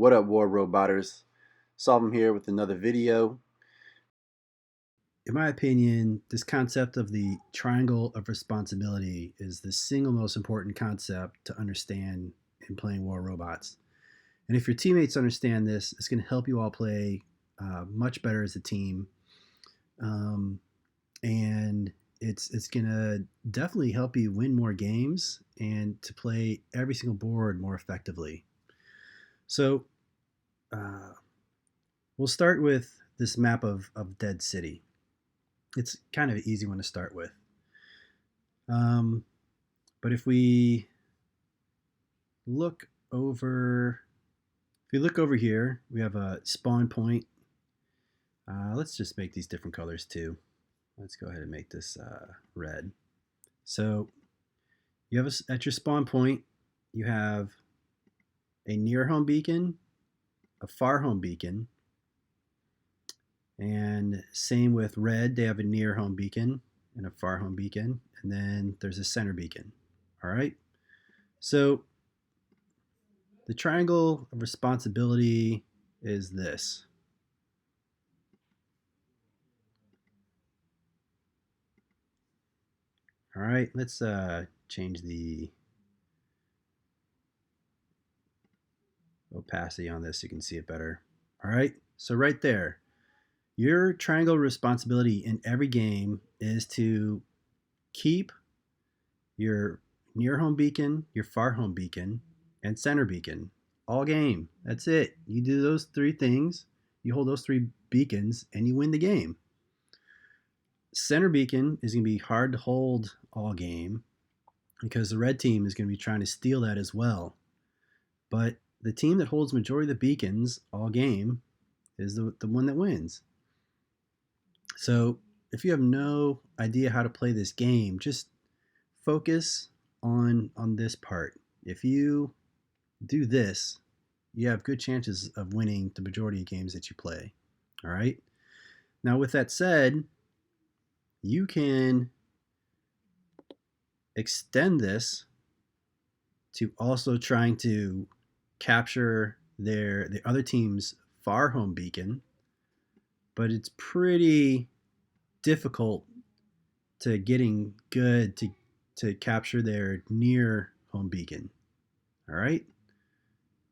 What up, War Roboters? SOLVM here with another video. In my opinion, this concept of the triangle of responsibility is the single most important concept to understand in playing War Robots. And if your teammates understand this, it's going to help you all play much better as a team. And it's going to definitely help you win more games and to play every single board more effectively. So we'll start with this map of Dead City. It's kind of an easy one to start with. But if we look over, here, we have a spawn point. Let's just make these different colors too. Let's go ahead and make this red. So you have at your spawn point, you have a near home beacon, a far home beacon, and same with red, they have a near home beacon and a far home beacon, and then there's a center beacon. All right, so the triangle of responsibility is this. All right, let's change the opacity on this so you can see it better. All right, so right there, your triangle responsibility in every game is to keep your near home beacon, your far home beacon, and center beacon all game. That's it. You do those three things, you hold those three beacons, and you win the game. Center beacon is going to be hard to hold all game because the red team is going to be trying to steal that as well. But the team that holds majority of the beacons all game is the one that wins. So if you have no idea how to play this game, just focus on this part. If you do this, you have good chances of winning the majority of games that you play. All right. Now, with that said, you can extend this to also trying to capture the other team's far home beacon, but it's pretty difficult to getting good to capture their near home beacon. All right,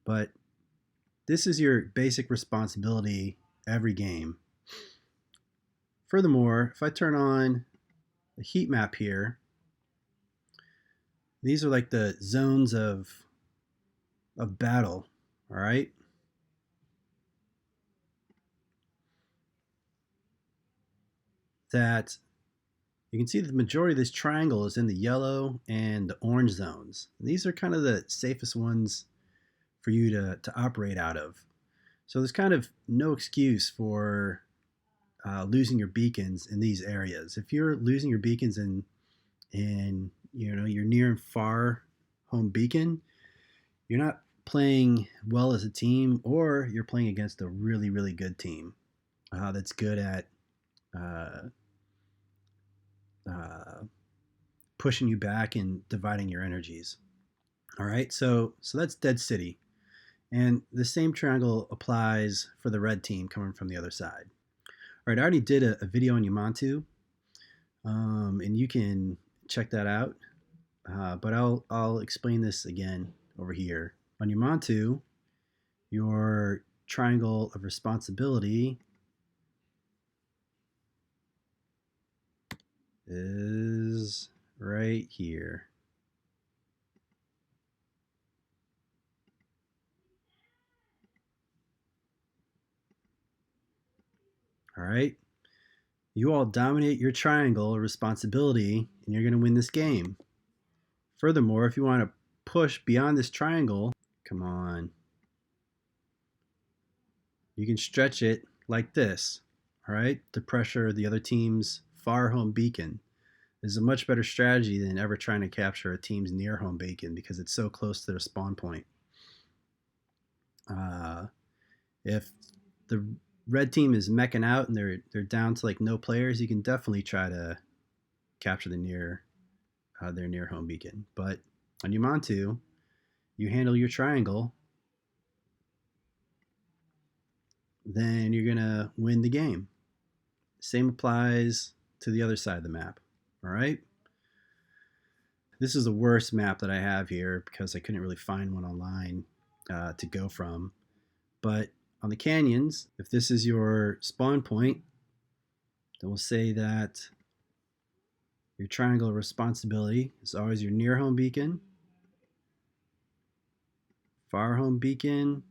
but this is your basic responsibility every game. Furthermore, if I turn on the heat map here, these are like the zones of battle. All right, that you can see that the majority of this triangle is in the yellow and the orange zones. And these are kind of the safest ones for you to operate out of. So there's kind of no excuse for losing your beacons in these areas. If you're losing your beacons in your near and far home beacon, you're not playing well as a team, or you're playing against a really, really good team that's good at pushing you back and dividing your energies. All right, so that's Dead City. And the same triangle applies for the red team coming from the other side. All right, I already did a video on Yamantu, and you can check that out. But I'll explain this again over here. On Yamantu, your triangle of responsibility is right here. All right, you all dominate your triangle of responsibility, and you're going to win this game. Furthermore, if you want to push beyond this triangle, come on, you can stretch it like this, all right, to pressure the other team's far home beacon. This is a much better strategy than ever trying to capture a team's near home beacon because it's so close to their spawn point. If the red team is meching out and they're down to like no players, you can definitely try to capture their near home beacon. But on Yamantu, you handle your triangle then you're going to win the game. Same applies to the other side of the map. All right. This is the worst map that I have here because I couldn't really find one online to go from. But on the canyons, if this is your spawn point, then we'll say that your triangle of responsibility is always your near home beacon, far home beacon,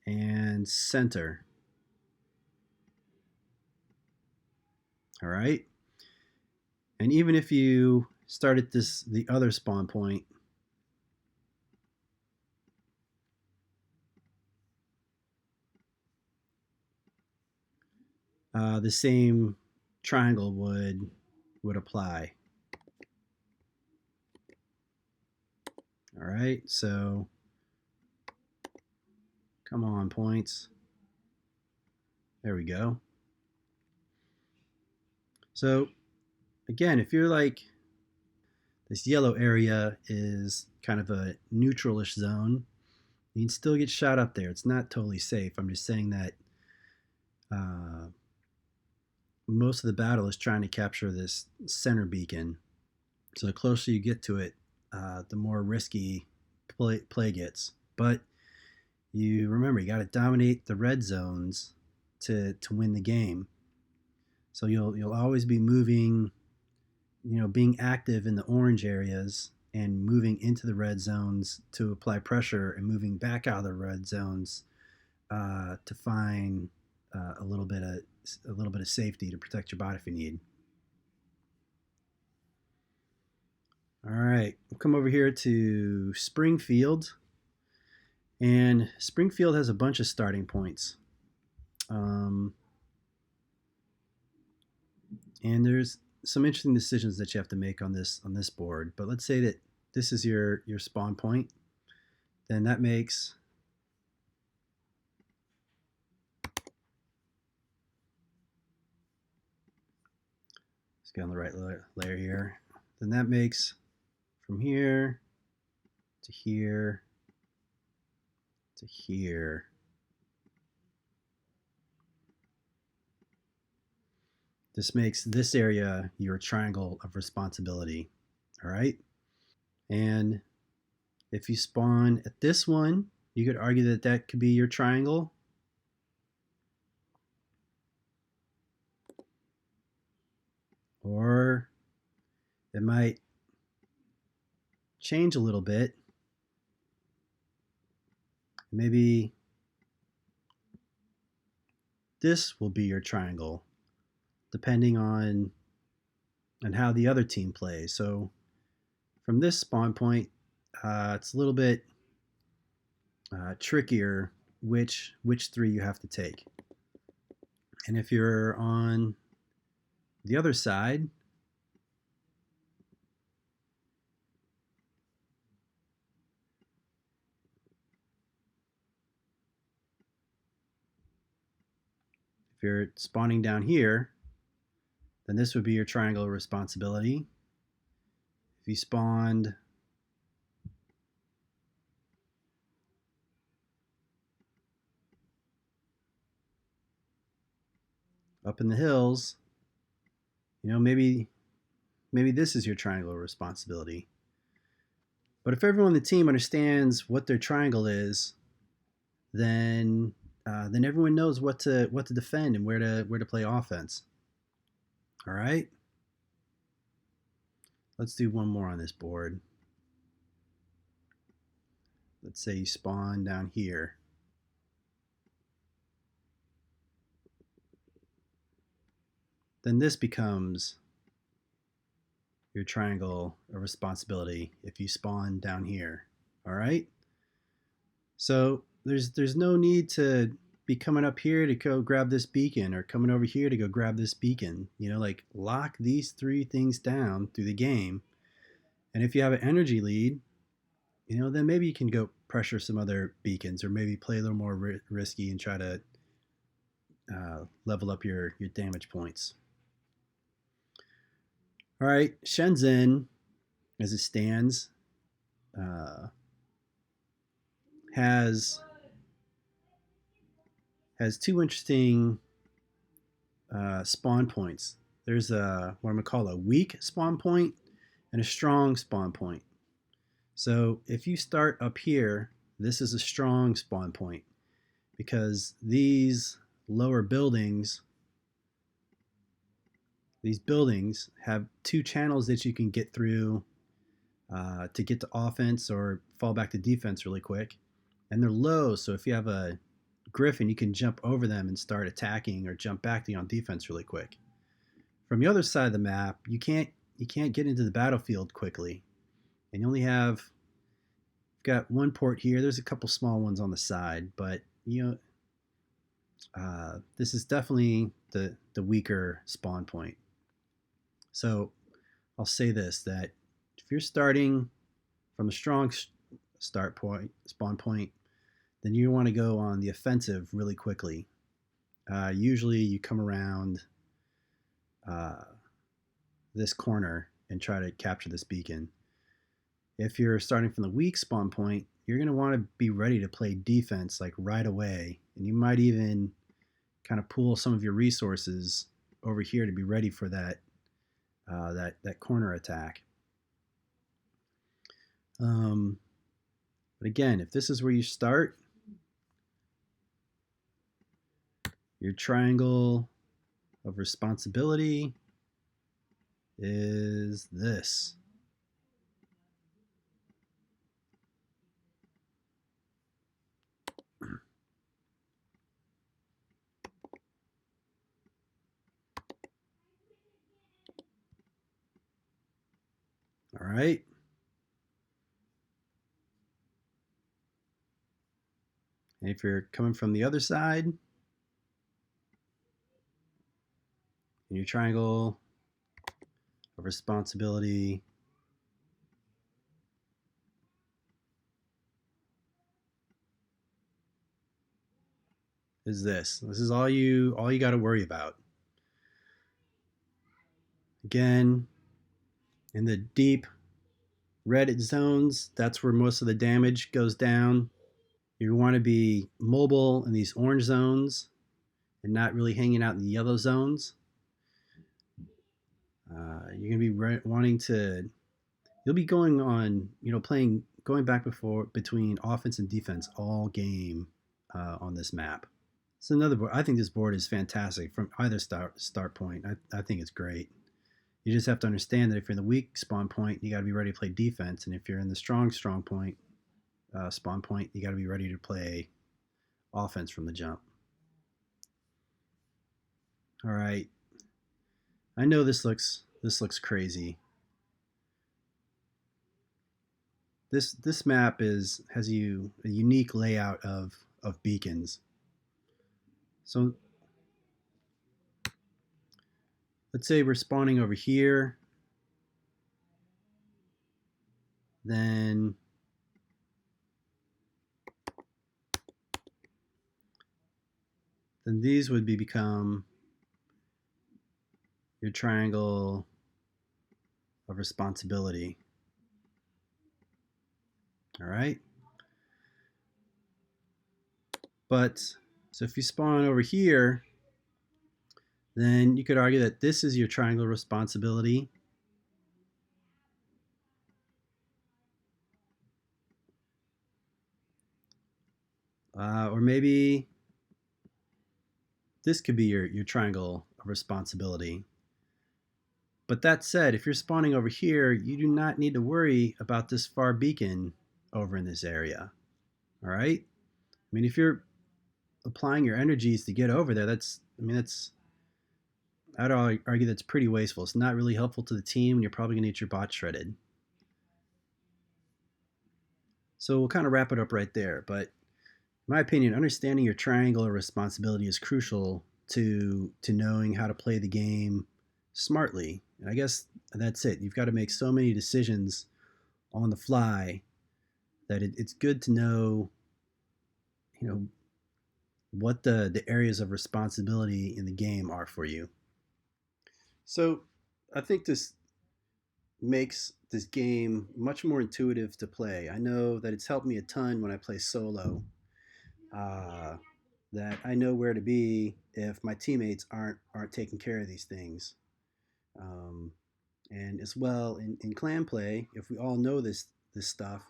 and center. All right. And even if you start at the other spawn point, the same triangle would apply. All right, so come on, points. There we go. So again, if you're like, this yellow area is kind of a neutralish zone, you can still get shot up there. It's not totally safe. I'm just saying that most of the battle is trying to capture this center beacon. So the closer you get to it, the more risky play gets. But you remember, you got to dominate the red zones to win the game. So you'll always be moving, being active in the orange areas and moving into the red zones to apply pressure, and moving back out of the red zones to find a little bit of safety to protect your body if you need. All right, we'll come over here to Springfield, and Springfield has a bunch of starting points. And there's some interesting decisions that you have to make on this board. But let's say that this is your spawn point, then that makes let's get on the right layer here. Then that makes from here to here to here. This makes this area your triangle of responsibility. All right. And if you spawn at this one, you could argue that that could be your triangle. Or it might change a little bit. Maybe this will be your triangle, depending on how the other team plays. So from this spawn point, it's a little bit trickier which three you have to take. And if you're on the other side, if you're spawning down here, then this would be your triangle of responsibility. If you spawned up in the hills, maybe this is your triangle of responsibility. But if everyone on the team understands what their triangle is, then everyone knows what to defend and where to play offense. All right. Let's do one more on this board. Let's say you spawn down here. Then this becomes your triangle of responsibility if you spawn down here. All right. So there's no need to be coming up here to go grab this beacon, or coming over here to go grab this beacon. Like, lock these three things down through the game. And if you have an energy lead, then maybe you can go pressure some other beacons, or maybe play a little more risky and try to level up your damage points. All right, Shenzhen, as it stands, has has two interesting spawn points. There's what I'm gonna call a weak spawn point and a strong spawn point. So if you start up here, this is a strong spawn point because these lower buildings, these buildings have two channels that you can get through to get to offense or fall back to defense really quick. And they're low, so if you have a Griffin, you can jump over them and start attacking or jump back to you on defense really quick. From the other side of the map, you can't get into the battlefield quickly, and you only have got one port here. There's a couple small ones on the side, but this is definitely the weaker spawn point. So I'll say this: that if you're starting from a strong spawn point, then you want to go on the offensive really quickly. Usually, you come around this corner and try to capture this beacon. If you're starting from the weak spawn point, you're going to want to be ready to play defense like right away, and you might even kind of pool some of your resources over here to be ready for that corner attack. But again, if this is where you start, your triangle of responsibility is this. All right. And if you're coming from the other side, and your triangle of responsibility is this. This is all you got to worry about. Again, in the deep red zones, that's where most of the damage goes down. You want to be mobile in these orange zones and not really hanging out in the yellow zones. You're going to be wanting to, you'll be going on, going back between offense and defense all game on this map. It's another board. I think this board is fantastic from either start point. I think it's great. You just have to understand that if you're in the weak spawn point, you got to be ready to play defense, and if you're in the strong point spawn point, you got to be ready to play offense from the jump. All right. I know this looks crazy. This map has a unique layout of beacons. So let's say we're spawning over here, then these would become your triangle of responsibility. All right. But so if you spawn over here, then you could argue that this is your triangle of responsibility. Or maybe this could be your triangle of responsibility. But that said, if you're spawning over here, you do not need to worry about this far beacon over in this area. All right? I mean, if you're applying your energies to get over there, I'd argue that's pretty wasteful. It's not really helpful to the team, and you're probably going to get your bot shredded. So we'll kind of wrap it up right there. But in my opinion, understanding your triangle of responsibility is crucial to knowing how to play the game smartly. And I guess that's it. You've got to make so many decisions on the fly that it's good to know, what the areas of responsibility in the game are for you. So I think this makes this game much more intuitive to play. I know that it's helped me a ton when I play solo. that I know where to be if my teammates aren't taking care of these things. Um, and as well in clan play, if we all know this stuff,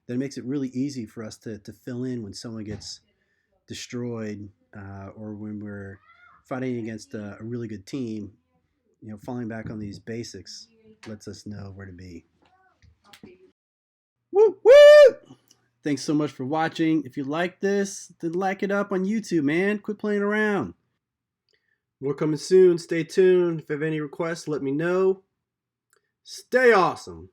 then it makes it really easy for us to fill in when someone gets destroyed, or when we're fighting against a really good team. You know, falling back on these basics lets us know where to be. Woo woo! Thanks so much for watching. If you like this, then like it up on YouTube, man. Quit playing around. More coming soon. Stay tuned. If you have any requests, let me know. Stay awesome.